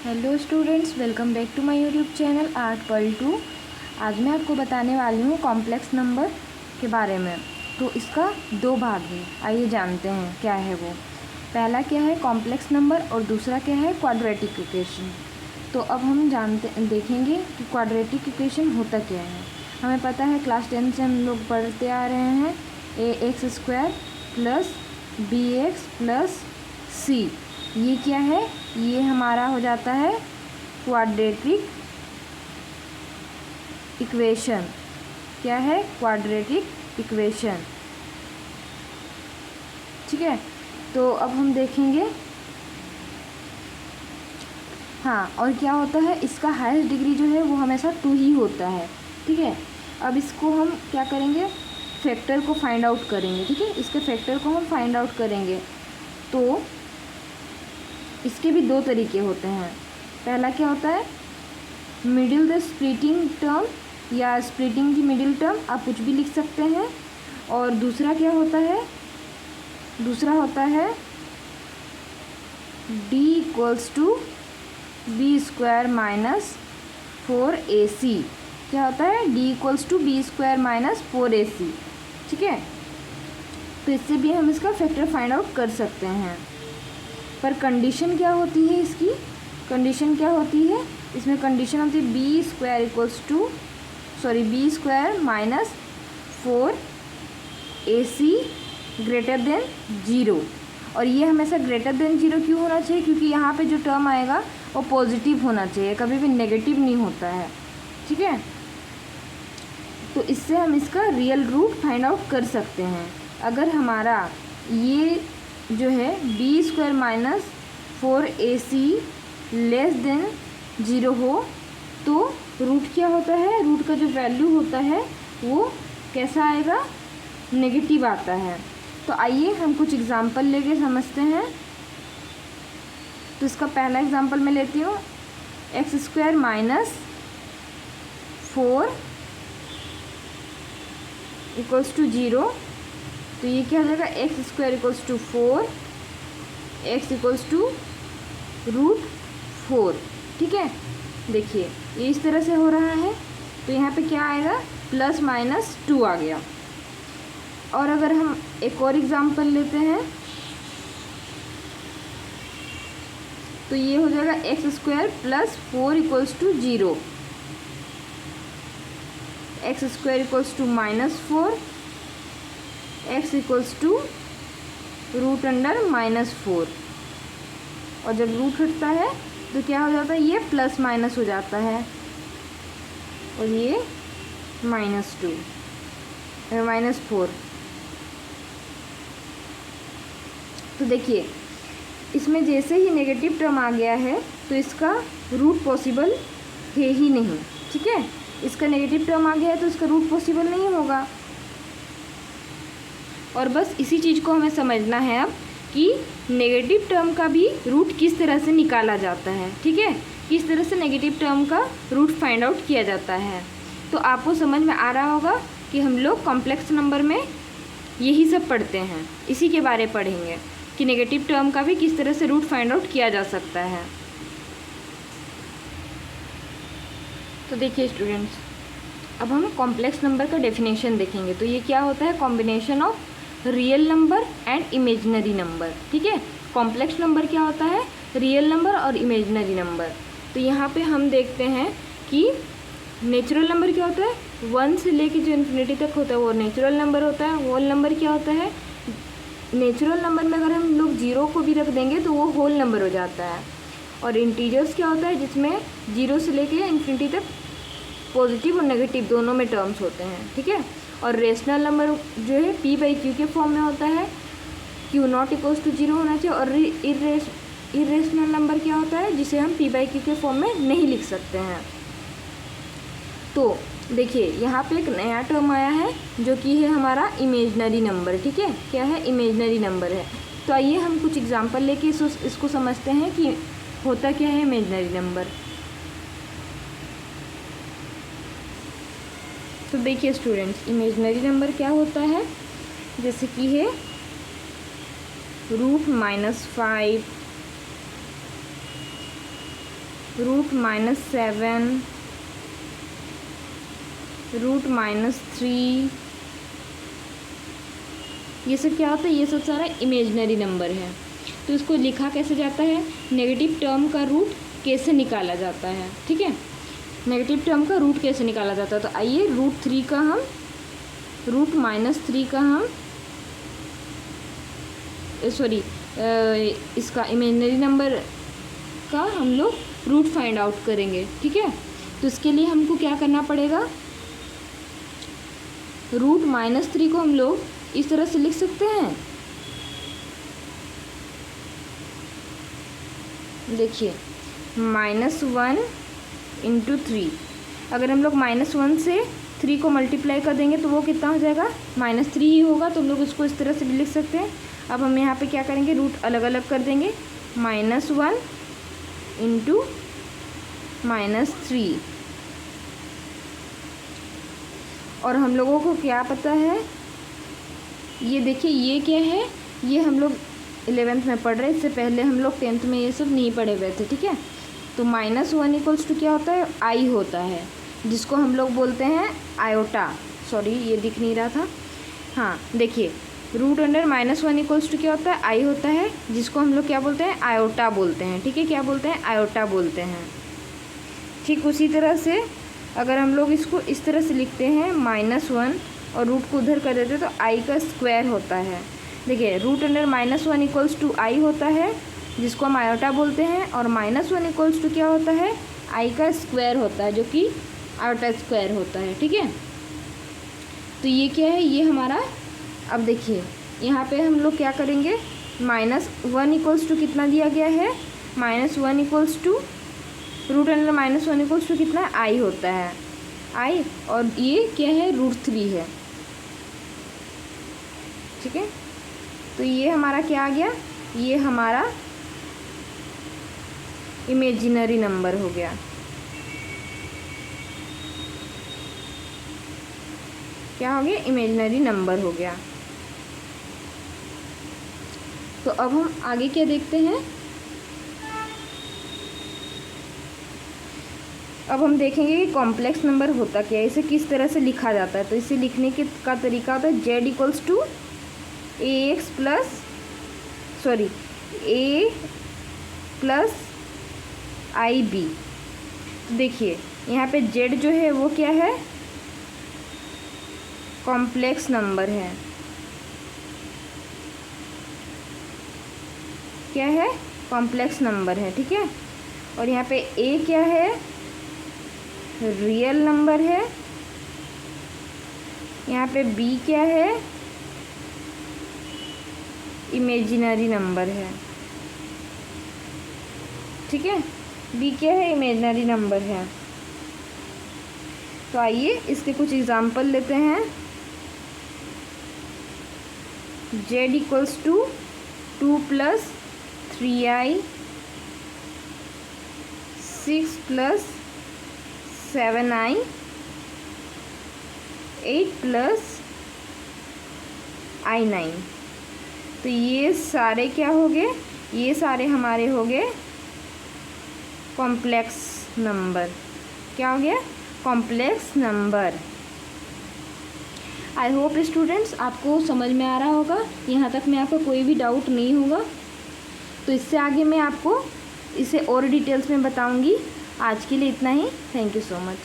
Hello students, welcome back to my YouTube channel art pearl 2। आज मैं आपको बताने वाली हूँ कॉम्प्लेक्स नंबर के बारे में। तो इसका दो भाग है, आइए जानते हैं क्या है वो। पहला क्या है कॉम्प्लेक्स नंबर और दूसरा क्या है क्वाड्रेटिक इक्वेशन। तो अब हम देखेंगे कि क्वाड्रेटिक इक्वेशन होता क्या है। हमें पता है क्लास 10 से हम लोग पढ़ते आ रहे हैं ax² plus bx plus c। ये क्या है, ये हमारा हो जाता है क्वाड्रेटिक इक्वेशन। क्या है, क्वाड्रेटिक इक्वेशन। ठीक है, तो अब हम देखेंगे हाँ, और क्या होता है इसका हाईएस्ट डिग्री जो है वो हमेशा 2 ही होता है। ठीक है, अब इसको हम क्या करेंगे, फैक्टर को फाइंड आउट करेंगे। ठीक है, इसके फैक्टर को हम फाइंड आउट करेंगे। तो इसके भी दो तरीके होते हैं। पहला क्या होता है मिडिल द स्प्लिटिंग टर्म, या स्प्लिटिंग द मिडिल टर्म, आप कुछ भी लिख सकते हैं। और दूसरा क्या होता है, दूसरा होता है d equals to b² minus 4ac। क्या होता है d equals to b² minus 4ac। ठीक है, तो इससे भी हम इसका फैक्टर फाइंड आउट कर सकते हैं। पर कंडीशन क्या होती है, इसकी कंडीशन क्या होती है, इसमें कंडीशन होती है b² equals to b² minus 4ac greater than 0। और ये हमेशा ग्रेटर देन 0 क्यों होना चाहिए, क्योंकि यहाँ पे जो टर्म आएगा वो पॉजिटिव होना चाहिए, कभी भी नेगेटिव नहीं होता है। ठीक है, तो इससे हम इसका रियल रूट फाइंड आउट कर सकते हैं। अगर हमारा ये जो है b² minus 4ac less than 0 हो तो रूट क्या होता है, रूट का जो वैल्यू होता है वो कैसा आएगा, नेगेटिव आता है। तो आइए हम कुछ एग्जांपल लेके समझते हैं। तो इसका पहला एग्जांपल मैं लेती हूँ x² माइनस 4 इक्वल्स टू 0। तो ये क्या हो जाएगा x² equals to 4, x equals to √4। ठीक है, देखिए ये इस तरह से हो रहा है। तो यहाँ पे क्या आएगा, प्लस माइनस 2 आ गया। और अगर हम एक और एग्जांपल लेते हैं तो ये हो जाएगा x² plus 4 equals to 0, x² equals to -4, x equals to √−4। और जब रूट हटता है तो क्या हो जाता है, ये प्लस माइनस हो जाता है और ये -2 -4। तो देखिए इसमें जैसे ही नेगेटिव टर्म आ गया है तो इसका रूट पॉसिबल है ही नहीं। ठीक है, इसका नेगेटिव टर्म आ गया है तो इसका रूट पॉसिबल नहीं होगा। और बस इसी चीज़ को हमें समझना है अब कि नेगेटिव टर्म का भी रूट किस तरह से निकाला जाता है। ठीक है, किस तरह से नेगेटिव टर्म का रूट फाइंड आउट किया जाता है। तो आपको समझ में आ रहा होगा कि हम लोग कॉम्प्लेक्स नंबर में यही सब पढ़ते हैं, इसी के बारे पढ़ेंगे कि नेगेटिव टर्म का भी किस तरह से रूट फाइंड आउट किया जा सकता है। तो देखिए स्टूडेंट्स, अब हम कॉम्प्लेक्स नंबर का डेफिनेशन देखेंगे। तो ये क्या होता है, combination of real number and imaginary number. ठीक है, कॉम्प्लेक्स नंबर क्या होता है, रियल नंबर और इमेजिनरी नंबर। तो यहाँ पे हम देखते हैं कि नेचुरल नंबर क्या होता है, 1 से लेके जो इन्फिनिटी तक होता है वो नेचुरल नंबर होता है। होल नंबर क्या होता है, नेचुरल नंबर में अगर हम लोग 0 को भी रख देंगे तो वो होल नंबर हो जाता है। और इंटीजर्स क्या होता है, जिसमें 0 से लेके इन्फिनिटी तक पॉजिटिव और नेगेटिव दोनों में टर्म्स होते हैं। ठीक है, और रेशनल नंबर जो है p/q के फॉर्म में होता है, q0 इक्वल्स टू 0 होना चाहिए। और इरेशनल नंबर क्या होता है, जिसे हम p/q के फॉर्म में नहीं लिख सकते हैं। तो देखिए यहाँ पे एक नया टर्म आया है जो कि है हमारा इमेजनरी नंबर। ठीक है, क्या है, इमेजनरी नंबर है। तो आइए हम कुछ एग्जांपल लेके इसको समझते हैं कि होता क्या है इमेजनरी नंबर। तो देखिए स्टूडेंट्स, इमेजनरी नंबर क्या होता है, जैसे कि है √-5, √-7, √-3, ये सब क्या होता है, ये सब सारा इमेजनरी नंबर है। तो इसको लिखा कैसे जाता है, नेगेटिव टर्म का रूट कैसे निकाला जाता है, ठीक है, नेगेटिव टर्म का रूट कैसे निकाला जाता है। तो आइए √3 का हम √-3 का हम सॉरी इसका इमेजनरी नंबर का हम लोग रूट फाइंड आउट करेंगे, ठीक है। तो इसके लिए हमको क्या करना पड़ेगा, √-3 को हम लोग इस तरह से लिख सकते हैं, देखिए -1 × 3। अगर हम लोग -1 से 3 को मल्टीप्लाई कर देंगे तो वो कितना हो जाएगा, -3 ही होगा। तो हम लोग इसको इस तरह से भी लिख सकते हैं। अब हम यहाँ पे क्या करेंगे, रूट अलग अलग कर देंगे, -1 × -3। और हम लोगों को क्या पता है, ये देखिए ये क्या है, ये हम लोग 11th में पढ़ रहे, इससे पहले हम लोग 10th में ये सब नहीं पढ़े हुए थे, ठीक है। तो -1 = क्या होता है, आई होता है, जिसको हम लोग बोलते हैं आयोटा। सॉरी ये दिख नहीं रहा था, हाँ देखिए √-1 = क्या होता है, आई होता है, जिसको हम लोग क्या बोलते हैं, आयोटा बोलते हैं, ठीक है, क्या बोलते हैं, आयोटा बोलते हैं। ठीक उसी तरह से अगर हम लोग इसको इस तरह से लिखते हैं -1 और रूट को उधर कर देते हैं तो आई का स्क्वायर होता है। देखिए √-1 = आई होता है, जिसको हम आयोटा बोलते हैं, और -1 = क्या होता है, आई का स्क्वायर होता है, जो कि आयोटा स्क्वायर होता है, ठीक है। तो ये क्या है, ये हमारा, अब देखिए यहाँ पे हम लोग क्या करेंगे, -1 = कितना दिया गया है, -1 = √-1 = कितना, आई होता है, आई, और ये क्या है, √3 है, ठीक है। तो ये हमारा क्या आ गया, ये हमारा इमेजिनरी नंबर हो गया। क्या हो गया, इमेजिनरी नंबर हो गया। तो अब हम आगे क्या देखते हैं, अब हम देखेंगे कि कॉम्प्लेक्स नंबर होता क्या है, इसे किस तरह से लिखा जाता है। तो इसे लिखने का तरीका होता है z = ax plus a plus ib। तो देखिए यहाँ पे z जो है वो क्या है, कॉम्प्लेक्स नंबर है, क्या है, कॉम्प्लेक्स नंबर है, ठीक है। और यहाँ पे a क्या है, रियल नंबर है, यहाँ पे b क्या है, इमेजिनरी नंबर है, ठीक है, b क्या है, इमेजिनरी नंबर है। तो आइए इसके कुछ एग्जाम्पल लेते हैं। z = 2 + 3i, 6 + 7i, 8 + i9। तो ये सारे क्या हो गए, ये सारे हमारे हो गए कॉम्प्लेक्स नंबर। क्या हो गया, complex number. I hope students आपको समझ में आ रहा होगा, यहाँ तक में आपको कोई भी डाउट नहीं होगा। तो इससे आगे मैं आपको इसे और डिटेल्स में बताऊंगी। आज के लिए इतना ही, थैंक यू सो मच।